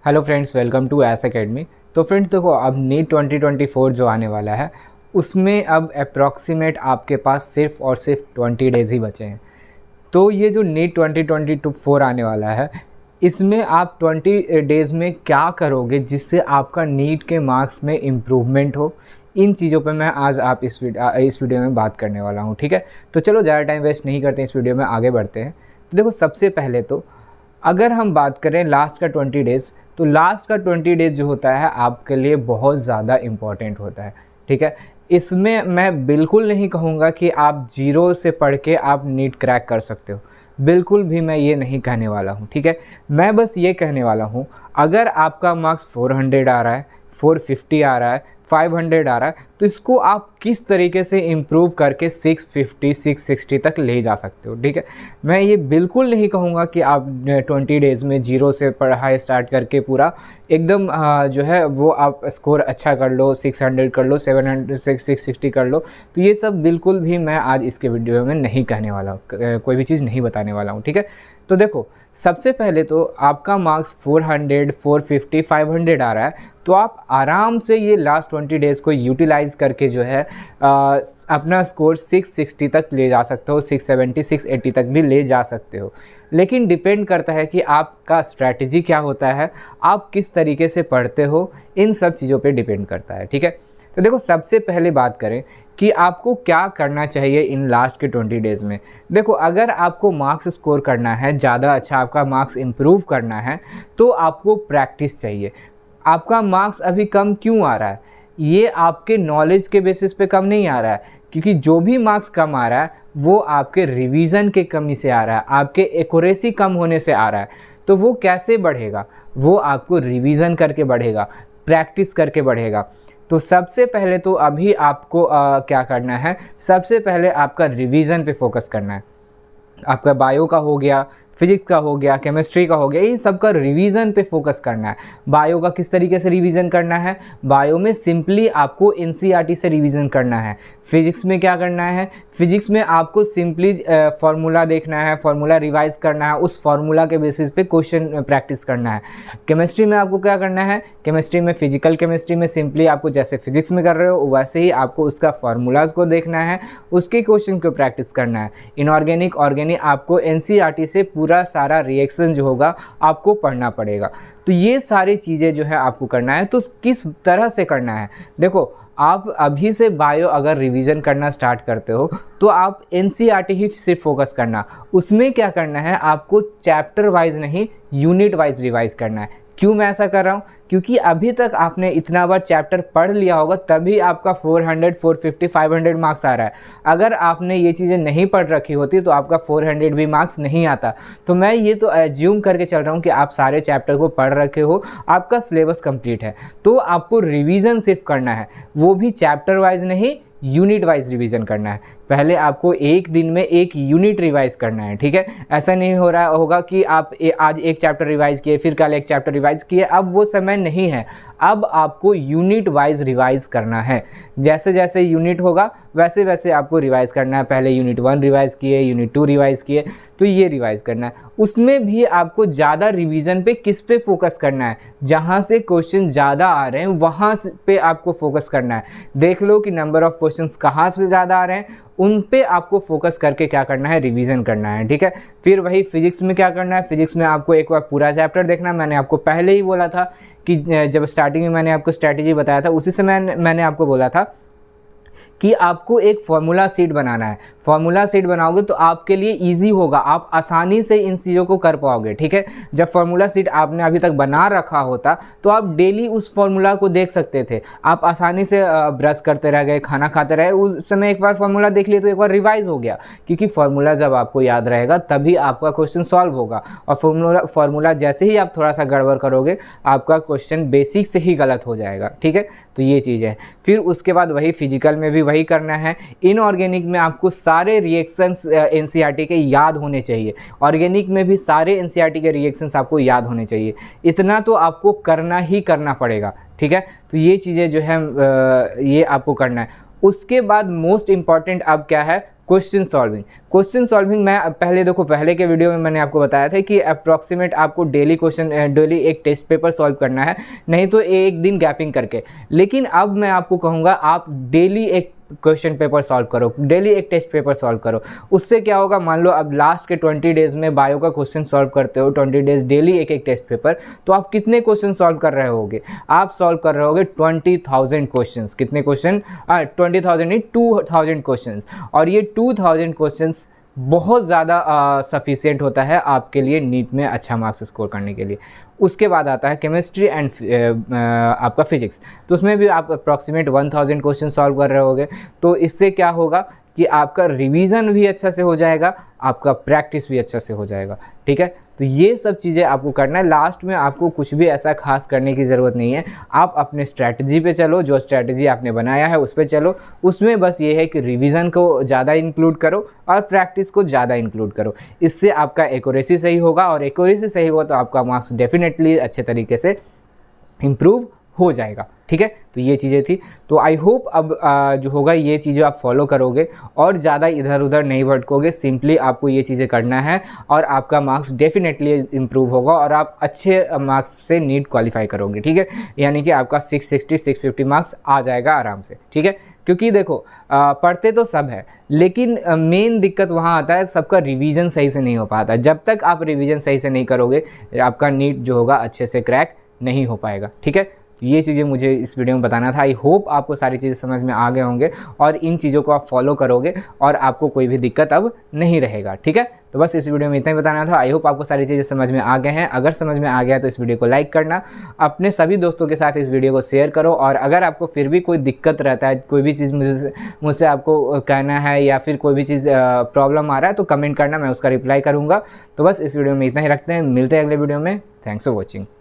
Hello friends, welcome to S academy. तो friends देखो, अब नीट 2024 जो आने वाला है उसमें अब अप्रॉक्सीमेट आपके पास सिर्फ और सिर्फ 20 डेज़ ही बचे हैं। तो ये जो नीट 2024 आने वाला है इसमें आप 20 डेज़ में क्या करोगे जिससे आपका नीट के मार्क्स में इम्प्रूवमेंट हो, इन चीज़ों पे मैं आज आप इस वीडियो में बात करने वाला हूँ। ठीक है, तो चलो ज़्यादा टाइम वेस्ट नहीं करते, इस वीडियो में आगे बढ़ते हैं। तो देखो, सबसे पहले तो अगर हम बात करें लास्ट का 20 डेज़, तो लास्ट का 20 डेज़ जो होता है आपके लिए बहुत ज़्यादा इम्पॉर्टेंट होता है। ठीक है, इसमें मैं बिल्कुल नहीं कहूँगा कि आप जीरो से पढ़ के आप नीट क्रैक कर सकते हो, बिल्कुल भी मैं ये नहीं कहने वाला हूँ। ठीक है, मैं बस ये कहने वाला हूँ अगर आपका मार्क्स 400 आ रहा है, 450 आ रहा है, 500 आ रहा है, तो इसको आप किस तरीके से इम्प्रूव करके 650 660 तक ले जा सकते हो। ठीक है, मैं ये बिल्कुल नहीं कहूँगा कि आप 20 डेज़ में जीरो से पढ़ाई स्टार्ट करके पूरा एकदम जो है वो आप स्कोर अच्छा कर लो, 600 कर लो, 700 660 कर लो। तो ये सब बिल्कुल भी मैं आज इसके वीडियो में नहीं कहने वाला हूँ, कोई भी चीज़ नहीं बताने वाला हूँ। ठीक है, तो देखो, सबसे पहले तो आपका मार्क्स 400 450 500 आ रहा है, तो आप आराम से ये लास्ट 20 डेज़ को यूटिलाइज़ करके जो है अपना स्कोर 660 तक ले जा सकते हो, 670 680 तक भी ले जा सकते हो। लेकिन डिपेंड करता है कि आपका स्ट्रैटेजी क्या होता है, आप किस तरीके से पढ़ते हो, इन सब चीज़ों पे डिपेंड करता है। ठीक है, तो देखो, सबसे पहले बात करें कि आपको क्या करना चाहिए इन लास्ट के 20 डेज़ में। देखो, अगर आपको मार्क्स स्कोर करना है, ज़्यादा अच्छा आपका मार्क्स इम्प्रूव करना है, तो आपको प्रैक्टिस चाहिए। आपका मार्क्स अभी कम क्यों आ रहा है? ये आपके नॉलेज के बेसिस पे कम नहीं आ रहा है, क्योंकि जो भी मार्क्स कम आ रहा है वो आपके रिवीजन के कमी से आ रहा है, आपके एक्यूरेसी कम होने से आ रहा है। तो वो कैसे बढ़ेगा? वो आपको रिवीजन करके बढ़ेगा, प्रैक्टिस करके बढ़ेगा। तो सबसे पहले तो अभी आपको क्या करना है, सबसे पहले आपका रिवीजन पे फोकस करना है। आपका बायो का हो गया, फिजिक्स का हो गया, केमिस्ट्री का हो गया, इन सब का रिवीजन पे फोकस करना है। बायो का किस तरीके से रिवीजन करना है? बायो में सिंपली आपको एनसीईआरटी से रिवीजन करना है। फिजिक्स में क्या करना है? फिजिक्स में आपको सिंपली फार्मूला देखना है, फार्मूला रिवाइज करना है, उस फार्मूला के बेसिस पे क्वेश्चन प्रैक्टिस करना है। केमिस्ट्री में आपको क्या करना है? केमिस्ट्री में, फिजिकल केमिस्ट्री में सिंपली आपको जैसे फिजिक्स में कर रहे हो वैसे ही आपको उसका फार्मूलाज को देखना है, उसके क्वेश्चन को प्रैक्टिस करना है। इनऑर्गेनिक, ऑर्गेनिक आपको एनसीईआरटी से पूरा सारा रिएक्शन जो होगा आपको पढ़ना पड़ेगा। तो ये सारी चीज़ें जो है आपको करना है। तो किस तरह से करना है? देखो, आप अभी से बायो अगर रिवीजन करना स्टार्ट करते हो तो आप एनसीईआरटी ही सिर्फ फोकस करना। उसमें क्या करना है, आपको चैप्टर वाइज नहीं यूनिट वाइज रिवाइज करना है। क्यों मैं ऐसा कर रहा हूँ? क्योंकि अभी तक आपने इतना बार चैप्टर पढ़ लिया होगा तभी आपका 400 450 500 मार्क्स आ रहा है। अगर आपने ये चीज़ें नहीं पढ़ रखी होती तो आपका 400 भी मार्क्स नहीं आता। तो मैं ये तो एज्यूम करके चल रहा हूँ कि आप सारे चैप्टर को पढ़ रखे हो, आपका सिलेबस कंप्लीट है। तो आपको रिवीजन सिर्फ करना है, वो भी चैप्टर वाइज नहीं, यूनिट वाइज रिवीजन करना है। पहले आपको एक दिन में एक यूनिट रिवाइज करना है। ठीक है, ऐसा नहीं हो रहा होगा कि आप आज एक चैप्टर रिवाइज किए, फिर कल एक चैप्टर रिवाइज किए, अब वो समय नहीं है। अब आपको यूनिट वाइज रिवाइज करना है। जैसे जैसे यूनिट होगा वैसे वैसे आपको रिवाइज करना है। पहले यूनिट 1 रिवाइज किए, यूनिट 2 रिवाइज किए, तो ये रिवाइज करना है। उसमें भी आपको ज़्यादा रिवीजन पे किस पे फोकस करना है? जहाँ से क्वेश्चन ज़्यादा आ रहे हैं वहाँ पे आपको फोकस करना है। देख लो कि नंबर ऑफ क्वेश्चंस कहाँ से ज़्यादा आ रहे हैं, उन पे आपको फोकस करके क्या करना है, रिवीजन करना है। ठीक है, फिर वही फिजिक्स में क्या करना है? फिजिक्स में आपको एक बार पूरा चैप्टर देखना। मैंने आपको पहले ही बोला था कि जब स्टार्टिंग में मैंने आपको स्ट्रैटेजी बताया था उसी से मैंने आपको बोला था कि आपको एक फार्मूला सीट बनाना है। फार्मूला सीट बनाओगे तो आपके लिए इजी होगा, आप आसानी से इन चीज़ों को कर पाओगे। ठीक है, जब फार्मूला सीट आपने अभी तक बना रखा होता तो आप डेली उस फार्मूला को देख सकते थे। आप आसानी से ब्रश करते रह गए, खाना खाते रहे, उस समय एक बार फार्मूला देख लिए तो एक बार रिवाइज हो गया। क्योंकि फार्मूला जब आपको याद रहेगा तभी आपका क्वेश्चन सॉल्व होगा। और फार्मूला जैसे ही आप थोड़ा सा गड़बड़ करोगे आपका क्वेश्चन बेसिक से ही गलत हो जाएगा। ठीक है, तो ये चीज़ है। फिर उसके बाद वही फिजिकल में भी वही करना है। इनऑर्गेनिक में आपको सारे रिएक्शंस एनसीईआरटी के याद होने चाहिए। ऑर्गेनिक में भी सारे एनसीईआरटी के रिएक्शंस आपको याद होने चाहिए। इतना तो आपको करना ही करना पड़ेगा। ठीक है, तो ये चीज़ें जो है ये आपको करना है। उसके बाद मोस्ट इम्पॉर्टेंट अब क्या है, क्वेश्चन सॉल्विंग मैं पहले देखो, पहले के वीडियो में मैंने आपको बताया था कि अप्रॉक्सीमेट आपको डेली एक टेस्ट पेपर सॉल्व करना है, नहीं तो एक दिन गैपिंग करके। लेकिन अब मैं आपको कहूँगा आप डेली एक क्वेश्चन पेपर सॉल्व करो, डेली एक टेस्ट पेपर सॉल्व करो। उससे क्या होगा, मान लो अब लास्ट के 20 डेज़ में बायो का क्वेश्चन सॉल्व करते हो, 20 डेज़ डेली एक एक टेस्ट पेपर, तो आप कितने क्वेश्चन सॉल्व कर रहे होगे? आप सॉल्व कर रहे होगे 20,000 क्वेश्चंस। कितने क्वेश्चन? 20,000 नहीं, 2,000 क्वेश्चंस। और ये 2,000 क्वेश्चंस बहुत ज़्यादा सफिशिएंट होता है आपके लिए नीट में अच्छा मार्क्स स्कोर करने के लिए। उसके बाद आता है केमिस्ट्री एंड आपका फिजिक्स, तो उसमें भी आप अप्रॉक्सीमेट 1,000 क्वेश्चन सॉल्व कर रहे होगे। तो इससे क्या होगा कि आपका रिवीजन भी अच्छा से हो जाएगा, आपका प्रैक्टिस भी अच्छा से हो जाएगा। ठीक है, तो ये सब चीज़ें आपको करना है। लास्ट में आपको कुछ भी ऐसा खास करने की ज़रूरत नहीं है, आप अपने स्ट्रैटेजी पे चलो, जो स्ट्रैटेजी आपने बनाया है उस पे चलो। उसमें बस ये है कि रिवीजन को ज़्यादा इंक्लूड करो और प्रैक्टिस को ज़्यादा इंक्लूड करो। इससे आपका एक्यूरेसी सही होगा, और एक्यूरेसी सही होगा तो आपका मार्क्स डेफिनेटली अच्छे तरीके से इम्प्रूव हो जाएगा। ठीक है, तो ये चीज़ें थी। तो आई होप अब जो होगा ये चीज़ें आप फॉलो करोगे और ज़्यादा इधर उधर नहीं भटकोगे। सिंपली आपको ये चीज़ें करना है और आपका मार्क्स डेफिनेटली इम्प्रूव होगा और आप अच्छे मार्क्स से नीट क्वालिफाई करोगे। ठीक है, यानी कि आपका 660 650 मार्क्स आ जाएगा आराम से। ठीक है, क्योंकि देखो पढ़ते तो सब है, लेकिन मेन दिक्कत वहाँ आता है सबका रिवीजन सही से नहीं हो पाता। जब तक आप रिवीजन सही से नहीं करोगे आपका नीट जो होगा अच्छे से क्रैक नहीं हो पाएगा। ठीक है, तो ये चीज़ें मुझे इस वीडियो में बताना था। आई होप आपको सारी चीज़ें समझ में आ गए होंगे और इन चीज़ों को आप फॉलो करोगे और आपको कोई भी दिक्कत अब नहीं रहेगा। ठीक है, तो बस इस वीडियो में इतना ही बताना था। आई होप आपको सारी चीज़ें समझ में आ गए हैं। अगर समझ में आ गया तो इस वीडियो को लाइक करना, अपने सभी दोस्तों के साथ इस वीडियो को शेयर करो। और अगर आपको फिर भी कोई दिक्कत रहता है, कोई भी चीज़ मुझसे आपको कहना है या फिर कोई भी चीज़ प्रॉब्लम आ रहा है तो कमेंट करना, मैं उसका रिप्लाई करूँगा। तो बस इस वीडियो में इतना ही रखते हैं, मिलते हैं अगले वीडियो में। Thanks for watching.